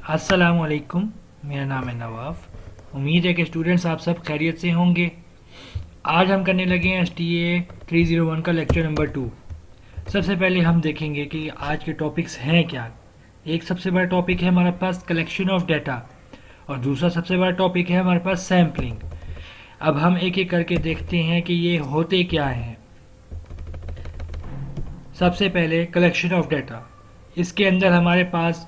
अस्सलामुअलैकुम। मेरा नाम है नवाफ। उम्मीद है कि स्टूडेंट्स आप सब खैरियत से होंगे। आज हम करने लगे हैं STA 301 का लेक्चर नंबर 2। सबसे पहले हम देखेंगे कि आज के टॉपिक्स हैं क्या। एक सबसे बड़ा टॉपिक है हमारे पास कलेक्शन ऑफ डाटा और दूसरा सबसे बड़ा टॉपिक है हमारे पास सैम्पलिंग। अब हम एक एक करके देखते हैं कि ये होते क्या हैं। सबसे पहले कलेक्शन ऑफ डाटा। इसके अंदर हमारे पास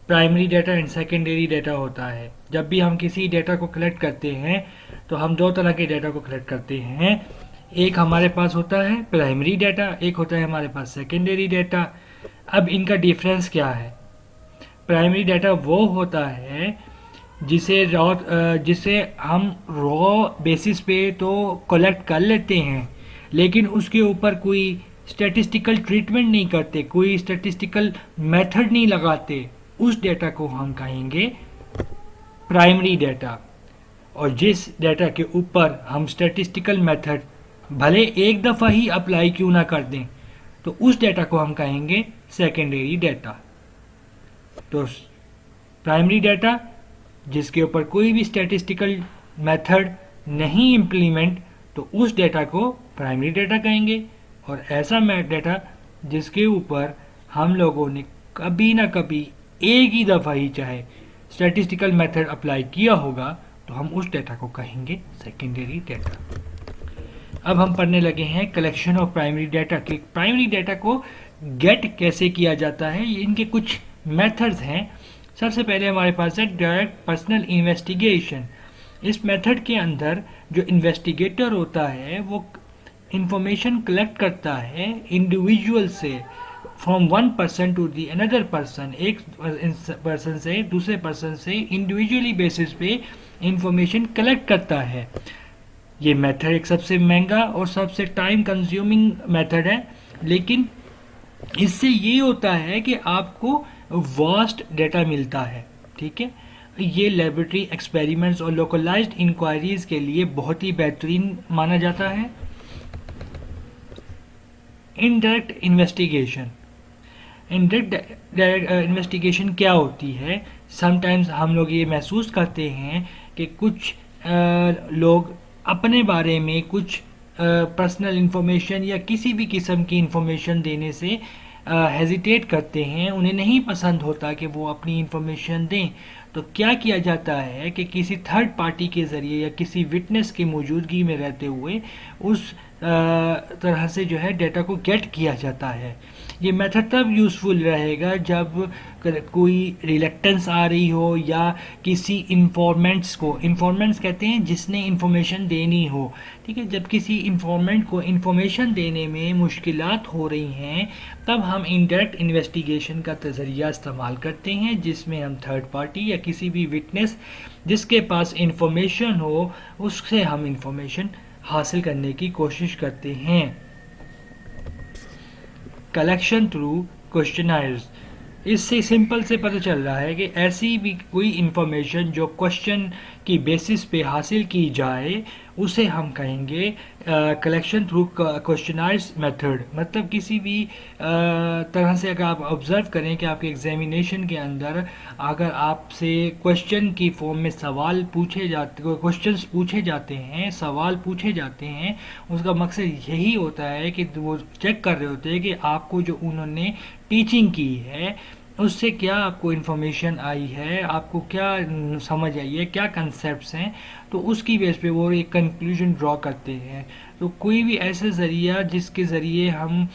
primary data and secondary data होता है। जब भी हम किसी डाटा को कलेक्ट करते हैं तो हम दो तरह के डाटा को कलेक्ट करते हैं। एक हमारे पास होता है प्राइमरी डाटा, एक होता है हमारे पास सेकेंडरी डाटा। अब इनका डिफरेंस क्या है? प्राइमरी डाटा वो होता है जिसे हम रॉ बेसिस पे तो कलेक्ट कर लेते हैं, लेकिन उसके ऊपर कोई स्टैटिस्टिकल ट्रीटमेंट नहीं करते, कोई स्टैटिस्टिकल मेथड नहीं लगाते। उस डेटा को हम कहेंगे प्राइमरी डाटा। और जिस डाटा के ऊपर हम स्टैटिस्टिकल मेथड भले एक दफ़ा ही अप्लाई क्यों ना कर दें, तो उस डाटा को हम कहेंगे सेकेंडरी डाटा। तो प्राइमरी डाटा जिसके ऊपर कोई भी स्टैटिस्टिकल मेथड नहीं इम्प्लीमेंट, तो उस डाटा को प्राइमरी डाटा कहेंगे। और ऐसा डाटा जिसके ऊपर हम लोगों ने कभी ना कभी एक ही दफ़ा ही चाहे स्टैटिस्टिकल मेथड अप्लाई किया होगा, तो हम उस डाटा को कहेंगे सेकेंडरी डाटा। अब हम पढ़ने लगे हैं कलेक्शन ऑफ प्राइमरी डाटा के प्राइमरी डाटा को गेट कैसे किया जाता है। इनके कुछ मेथड्स हैं। सबसे पहले हमारे पास है डायरेक्ट पर्सनल इन्वेस्टिगेशन। इस मेथड के अंदर जो इन्वेस्टिगेटर होता है वो इंफॉर्मेशन कलेक्ट करता है इंडिविजुअल से, from one person to the another person. एक पर्सन से दूसरे पर्सन से इंडिविजुअली बेसिस पे इंफॉर्मेशन कलेक्ट करता है। ये मेथड एक सबसे महंगा और सबसे टाइम कंज्यूमिंग मेथड है, लेकिन इससे ये होता है कि आपको वास्ट डेटा मिलता है। ठीक है, ये लेबोरेटरी एक्सपेरिमेंट्स और लोकलाइज्ड इंक्वायरीज के लिए बहुत ही बेहतरीन माना जाता है। Indirect investigation. इनडायरेक्ट इन्वेस्टिगेशन क्या होती है? समटाइम्स हम लोग ये महसूस करते हैं कि कुछ लोग अपने बारे में कुछ पर्सनल इंफॉर्मेशन या किसी भी किस्म की इंफॉर्मेशन देने से हेजिटेट करते हैं, उन्हें नहीं पसंद होता कि वो अपनी इंफॉर्मेशन दें। तो क्या किया जाता है कि किसी थर्ड पार्टी के ज़रिए या किसी विटनेस की मौजूदगी में रहते हुए उस तरह से जो है डेटा को गेट किया जाता है। ये मेथड तब यूज़फुल रहेगा जब कोई रिलेक्टेंस आ रही हो या किसी इंफॉर्मेंट्स को, इंफॉर्मेंट्स कहते हैं जिसने इंफॉर्मेशन देनी हो। ठीक है, जब किसी इंफॉर्मेंट को इंफॉर्मेशन देने में मुश्किलात हो रही हैं, तब हम इनडायरेक्ट इन्वेस्टिगेशन का नज़रिया इस्तेमाल करते हैं, जिसमें हम थर्ड पार्टी या किसी भी विटनेस जिसके पास इंफॉर्मेशन हो उससे हम इंफॉर्मेशन हासिल करने की कोशिश करते हैं। Collection through questionnaires. इससे सिंपल से पता चल रहा है कि ऐसी भी कोई इंफॉर्मेशन जो क्वेश्चन की बेसिस पे हासिल की जाए उसे हम कहेंगे कलेक्शन थ्रू क्वेश्चनायर्स मेथड। मतलब किसी भी तरह से अगर आप ऑब्जर्व करें कि आपके एग्जामिनेशन के अंदर अगर आपसे क्वेश्चन की फॉर्म में सवाल पूछे जाते, क्वेश्चंस पूछे जाते हैं, सवाल पूछे जाते हैं, उसका मकसद यही होता है कि वो चेक कर रहे होते हैं कि आपको जो उन्होंने टीचिंग की है उससे क्या आपको इन्फॉर्मेशन आई है, आपको क्या समझ आई है, क्या कंसेप्ट्स हैं। तो उसकी बेस पे वो एक कंक्लूजन ड्रॉ करते हैं। तो कोई भी ऐसा ज़रिया जिसके ज़रिए हम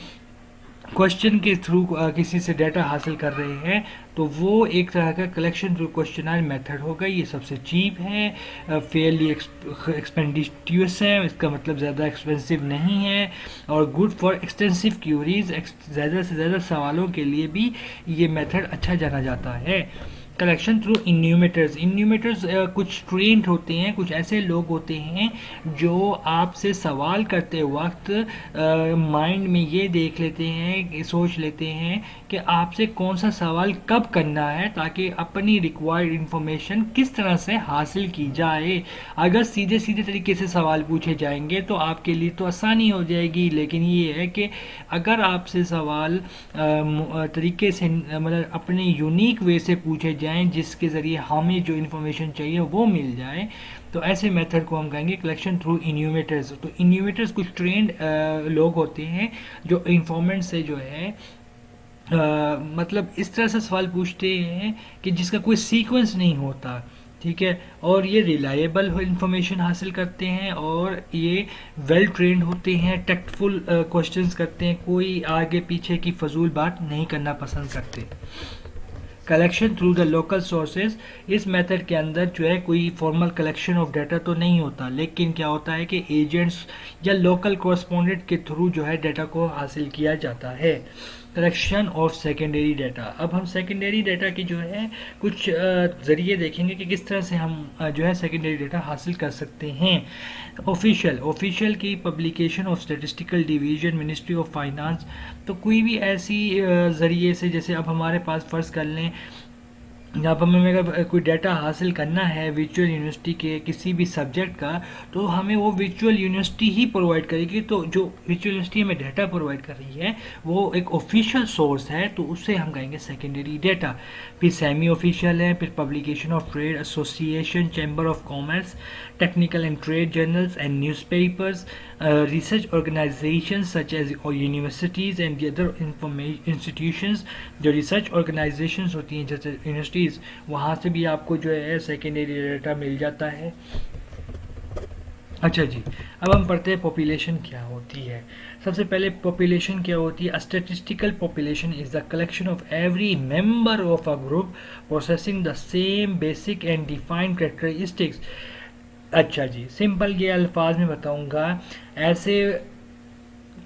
क्वेश्चन के थ्रू किसी से डाटा हासिल कर रहे हैं, तो वो एक तरह का कलेक्शन थ्रू क्वेश्चनर मेथड होगा। ये सबसे चीप है, फेयरली एक्सपेंडिट्यूस है, इसका मतलब ज़्यादा एक्सपेंसिव नहीं है, और गुड फॉर एक्सटेंसिव क्यूरीज, ज़्यादा से ज़्यादा सवालों के लिए भी ये मेथड अच्छा जाना जाता है। Collection through इन्यूमेटर्स। इन्यूमेटर्स कुछ ट्रेंड होते हैं, कुछ ऐसे लोग होते हैं जो आपसे सवाल करते वक्त माइंड में ये देख लेते हैं, सोच लेते हैं कि आपसे कौन सा सवाल कब करना है, ताकि अपनी रिक्वायर्ड इंफॉर्मेशन किस तरह से हासिल की जाए। अगर सीधे सीधे तरीके से सवाल पूछे जाएंगे तो आपके लिए तो आसानी हो जाएगी, लेकिन ये है कि अगर आपसे सवाल तरीके से मतलब अपने यूनिक वे से पूछे जाएं जिसके ज़रिए हमें जो इन्फॉर्मेशन चाहिए वो मिल जाए, तो ऐसे मेथड को हम कहेंगे कलेक्शन थ्रू इन्यूमेटर्स। तो इन्यूमेटर्स कुछ ट्रेंड लोग होते हैं जो इन्फॉर्मेंट से जो है मतलब इस तरह से सवाल पूछते हैं कि जिसका कोई सीक्वेंस नहीं होता, ठीक है, और ये रिलायबल इंफॉर्मेशन हासिल करते हैं और ये वेल ट्रेंड होते हैं, टेक्टफुल क्वेश्चंस करते हैं, कोई आगे पीछे की फजूल बात नहीं करना पसंद करते। Collection through the local sources, इस मेथड के अंदर जो है कोई फॉर्मल कलेक्शन ऑफ डाटा तो नहीं होता, लेकिन क्या होता है कि एजेंट्स या लोकल कॉरस्पॉन्डेंट के थ्रू जो है डाटा को हासिल किया जाता है। कलेक्शन ऑफ सेकेंडरी डाटा, अब हम सेकेंडरी डाटा की जो है कुछ ज़रिए देखेंगे कि किस तरह से हम जो है सेकेंडरी डाटा हासिल कर सकते हैं। ऑफिशियल की publication of statistical division, ministry of finance, तो कोई भी ऐसी ज़रिए से, जैसे अब हमारे पास फ़र्ज़ कर लें यहाँ पर हमें अगर कोई डाटा हासिल करना है वर्चुअल यूनिवर्सिटी के किसी भी सब्जेक्ट का, तो हमें वो वर्चुअल यूनिवर्सिटी ही प्रोवाइड करेगी। तो जो वर्चुअल यूनिवर्सिटी हमें डाटा प्रोवाइड कर रही है वो एक ऑफिशियल सोर्स है, तो उससे हम कहेंगे सेकेंडरी डाटा। फिर सेमी ऑफिशियल है, फिर publication of trade association, chamber of commerce, technical and trade journals and newspapers, research organisation such as universities and other institutions. जो रिसर्च ऑर्गेनाइजेशंस होती हैं जैसे यूनिवर्सिटीज़, वहाँ से भी आपको जो है सेकेंडरी डाटा मिल जाता है। अच्छा जी, अब हम पढ़ते हैं पॉपुलेशन क्या होती है। सबसे पहले पॉपुलेशन क्या होती है। Statistical population is the collection of every member of a group processing the same basic and defined characteristics. अच्छा जी, सिंपल ये अल्फाज में बताऊंगा, ऐसे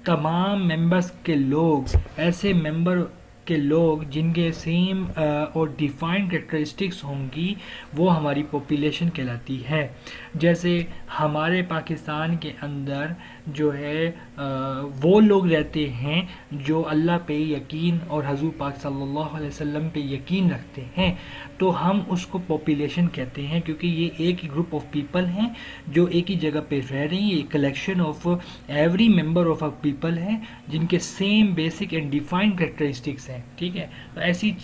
तमाम मेंबर्स के लोग, ऐसे मेंबर के लोग जिनके सेम और डिफाइंड कैरेक्टरिस्टिक्स होंगी, वो हमारी पॉपुलेशन कहलाती है। जैसे हमारे पाकिस्तान के अंदर जो है वो लोग रहते हैं जो अल्लाह पे यकीन और हजूर पाक सल्लल्लाहु अलैहि वसल्लम पे यकीन रखते हैं, तो हम उसको पॉपुलेशन कहते हैं, क्योंकि ये एक ही ग्रुप ऑफ पीपल हैं जो एक ही जगह पे रह रही हैं। ये collection of every member of a people है जिनके same basic and defined characteristics हैं, ठीक है। तो ऐसी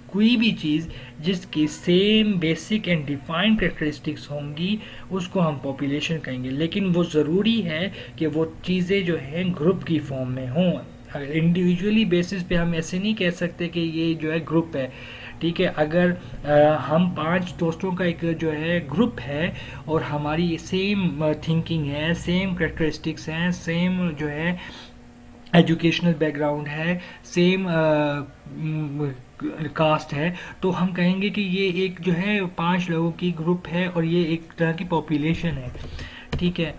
कोई भी चीज़ जिसकी same basic and defined characteristics होंगी उसको हम पॉपुलेशन कहेंगे, लेकिन वो ज़रूरी है कि वो चीज़ें जो हैं ग्रुप की फॉर्म में हों। अगर इंडिविजुअली बेसिस पे हम ऐसे नहीं कह सकते कि ये जो है ग्रुप है, ठीक है। अगर हम 5 दोस्तों का एक जो है ग्रुप है और हमारी सेम थिंकिंग है, सेम कैरेक्टरिस्टिक्स हैं, सेम जो है एजुकेशनल बैकग्राउंड है, सेम कास्ट है, तो हम कहेंगे कि ये एक जो है 5 लोगों की ग्रुप है और ये एक तरह की पॉपुलेशन है, ठीक है।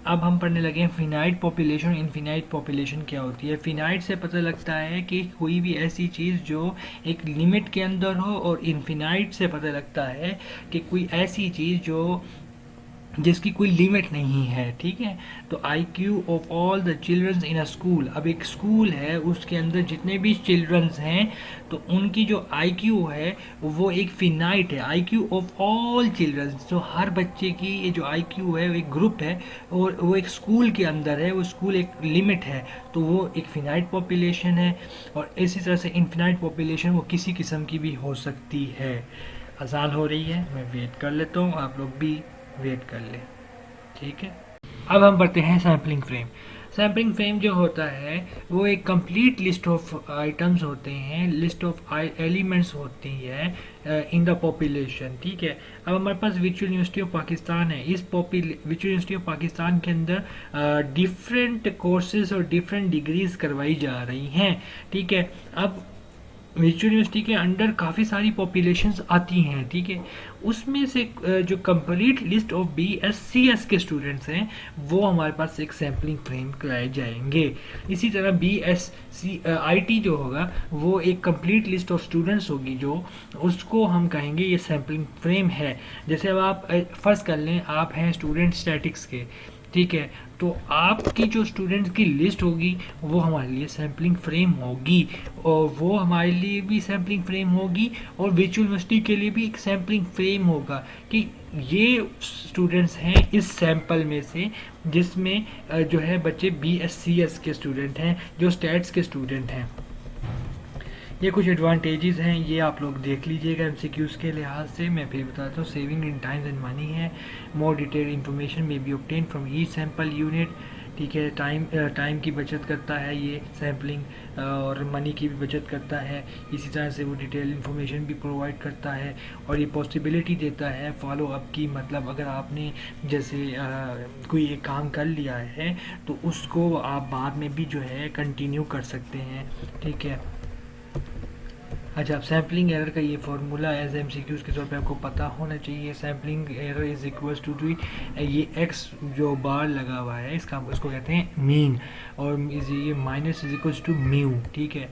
अब हम पढ़ने लगे हैं फिनाइट पॉपुलेशन। इनफिनाइट पॉपुलेशन क्या होती है। फिनाइट से पता लगता है कि कोई भी ऐसी चीज़ जो एक लिमिट के अंदर हो, और इनफिनाइट से पता लगता है कि कोई ऐसी चीज़ जो जिसकी कोई लिमिट नहीं है, ठीक है। तो IQ of all the children's in a school, अब एक स्कूल है उसके अंदर जितने भी चिल्ड्रंस हैं तो उनकी जो IQ है वो एक फिनाइट है। IQ ऑफ ऑल चिल्ड्रंस, तो हर बच्चे की ये जो IQ है वो एक ग्रुप है और वो एक स्कूल के अंदर है, वो स्कूल एक लिमिट है, तो वो एक फिनाइट पॉपुलेशन है। और इसी तरह से इनफिनाइट पॉपुलेशन वो किसी किस्म की भी हो सकती है। आसान हो रही है, मैं वेट कर लेता हूँ, आप लोग भी वेट कर ले, ठीक है। अब हम पढ़ते हैं सैम्पलिंग फ्रेम। सैम्पलिंग फ्रेम जो होता है वो एक कंप्लीट लिस्ट ऑफ आइटम्स होते हैं, लिस्ट ऑफ एलिमेंट्स होती है इन द पॉपुलेशन, ठीक है। अब हमारे पास वर्चुअल यूनिवर्सिटी ऑफ पाकिस्तान है। इस वर्चुअल यूनिवर्सिटी ऑफ पाकिस्तान के अंदर डिफरेंट कोर्सेज और डिफरेंट डिग्रीज करवाई जा रही हैं, ठीक है। अब वर्चुअल यूनिवर्सिटी के अंडर काफ़ी सारी पॉपुलेशंस आती हैं, ठीक है। उसमें से जो कंप्लीट लिस्ट ऑफ BScs के स्टूडेंट्स हैं वो हमारे पास एक सैम्पलिंग फ्रेम कराए जाएंगे। इसी तरह BSc IT जो होगा वो एक कंप्लीट लिस्ट ऑफ स्टूडेंट्स होगी, जो उसको हम कहेंगे ये सैम्पलिंग फ्रेम है। जैसे अब आप फर्ज कर लें आप हैं स्टूडेंट स्टैटिक्स के, ठीक है, तो आपकी जो स्टूडेंट्स की लिस्ट होगी वो हमारे लिए सैम्पलिंग फ्रेम होगी, और वो हमारे लिए भी सैम्पलिंग फ्रेम होगी और वर्चुअल यूनिवर्सिटी के लिए भी एक सैम्पलिंग फ्रेम होगा कि ये स्टूडेंट्स हैं इस सैंपल में से जिसमें जो है बच्चे BScs के स्टूडेंट हैं, जो स्टैट्स के स्टूडेंट हैं। ये कुछ एडवांटेजेस हैं, ये आप लोग देख लीजिएगा एमसीक्यूज़ के लिहाज से। मैं फिर बताता हूँ। Saving in time and money है, more detail information may be obtain from each sample unit, ठीक है। टाइम की बचत करता है ये सैम्पलिंग, और मनी की भी बचत करता है। इसी तरह से वो डिटेल इंफॉर्मेशन भी प्रोवाइड करता है, और ये पॉसिबिलिटी देता है फॉलो अप की। मतलब अगर आपने जैसे कोई एक काम कर लिया है तो उसको आप बाद में भी जो है कंटिन्यू कर सकते हैं, ठीक है। अच्छा, अब सैम्पलिंग एरर का ये फार्मूला एज एमसीक्यूज़ के तौर पे आपको पता होना चाहिए। Sampling error is equals to ये एक्स जो बार लगा हुआ है इसको कहते हैं मीन, और ये minus is equals to mu, ठीक है।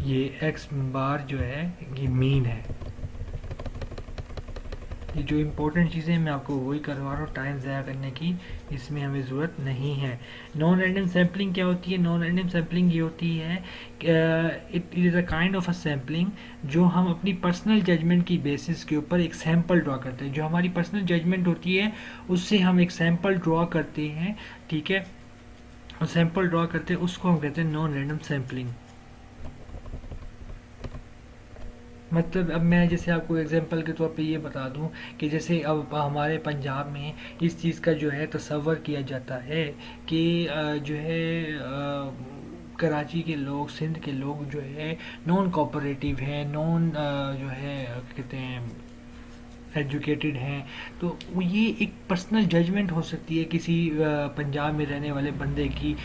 ये एक्स बार जो है ये मीन है। ये जो इम्पोर्टेंट चीज़ें मैं आपको वही करवा रहा हूँ, टाइम ज़ाया करने की इसमें हमें ज़रूरत नहीं है। नॉन रैंडम सैम्पलिंग क्या होती है? नॉन रैंडम सैम्पलिंग ये होती है, it is a kind of a sampling जो हम अपनी पर्सनल जजमेंट की बेसिस के ऊपर एक सैम्पल ड्रॉ करते हैं। जो हमारी पर्सनल जजमेंट होती है उससे हम एक सैम्पल ड्रॉ करते हैं, ठीक है। और सैम्पल ड्रॉ करते हैं उसको हम कहते हैं नॉन रैंडम सैम्पलिंग। मतलब अब मैं जैसे आपको एग्जांपल के तौर पे ये बता दूं कि जैसे अब हमारे पंजाब में इस चीज़ का जो है तसव्वुर किया जाता है कि जो है कराची के लोग, सिंध के लोग जो है नॉन कोऑपरेटिव हैं, नॉन जो है कहते हैं एजुकेटेड हैं। तो ये एक पर्सनल जजमेंट हो सकती है किसी पंजाब में रहने वाले बंदे की।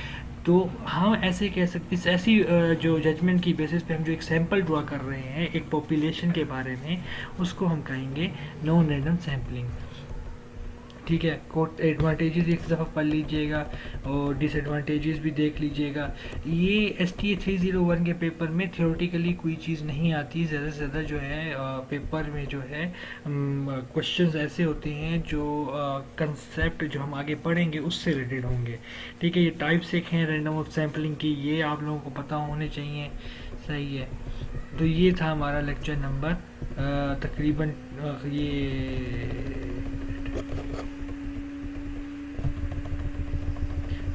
तो हम ऐसे कह सकते हैं, ऐसी जो जजमेंट की बेसिस पे हम जो एक सैंपल ड्रॉ कर रहे हैं एक पॉपुलेशन के बारे में, उसको हम कहेंगे नॉन रैंडम सैम्पलिंग, ठीक है। कोट एडवांटेजेस एक दफ़ा पढ़ लीजिएगा और डिसएडवांटेजेस भी देख लीजिएगा। ये STA 301 के पेपर में थियोरेटिकली कोई चीज़ नहीं आती। ज़्यादा से ज़्यादा जो है पेपर में जो है क्वेश्चंस ऐसे होते हैं जो कंसेप्ट जो हम आगे पढ़ेंगे उससे रिलेटेड होंगे, ठीक है। ये टाइप्स एक हैं रैंडम ऑफ सैम्पलिंग की, ये आप लोगों को पता होने चाहिए, सही है। तो ये था हमारा लेक्चर नंबर तकरीबन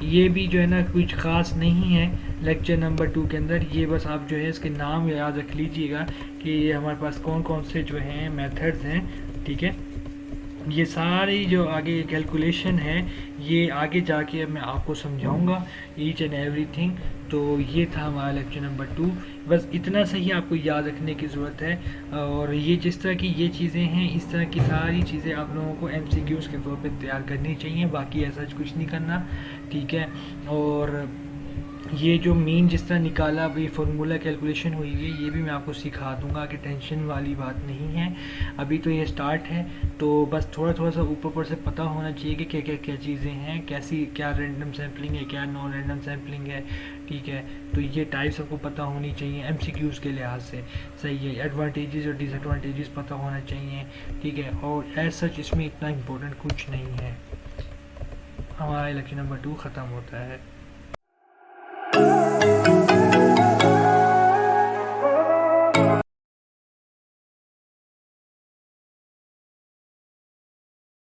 ये भी जो है ना कुछ ख़ास नहीं है लेक्चर नंबर 2 के अंदर। ये बस आप जो है इसके नाम याद रख लीजिएगा कि ये हमारे पास कौन कौन से जो हैं मेथड्स हैं, ठीक है। ये सारी जो आगे कैलकुलेशन है ये आगे जाके मैं आपको समझाऊंगा ईच एंड एवरीथिंग। तो ये था हमारा लेक्चर नंबर 2, बस इतना सही आपको याद रखने की ज़रूरत है। और ये जिस तरह की ये चीज़ें हैं इस तरह की सारी चीज़ें आप लोगों को MCQs के तौर पे तैयार करनी चाहिए, बाकी ऐसा कुछ नहीं करना, ठीक है। और ये जो मीन जिस तरह निकाला, ये फार्मूला कैलकुलेशन हुई है, ये भी मैं आपको सिखा दूंगा कि टेंशन वाली बात नहीं है। अभी तो ये स्टार्ट है, तो बस थोड़ा थोड़ा सा ऊपर से पता होना चाहिए कि क्या क्या क्या चीज़ें हैं, कैसी क्या रैंडम सैम्पलिंग है, क्या नॉन रैंडम सैम्पलिंग है, ठीक है। तो ये टाइप्स आपको पता होनी चाहिए MCQs के लिहाज से, सही है। एडवांटेजेस और डिसएडवांटेजेस पता होना चाहिए, ठीक है। और एज सच इसमें इतना इम्पोर्टेंट कुछ नहीं है। हमारा लेक्चर नंबर 2 ख़त्म होता है।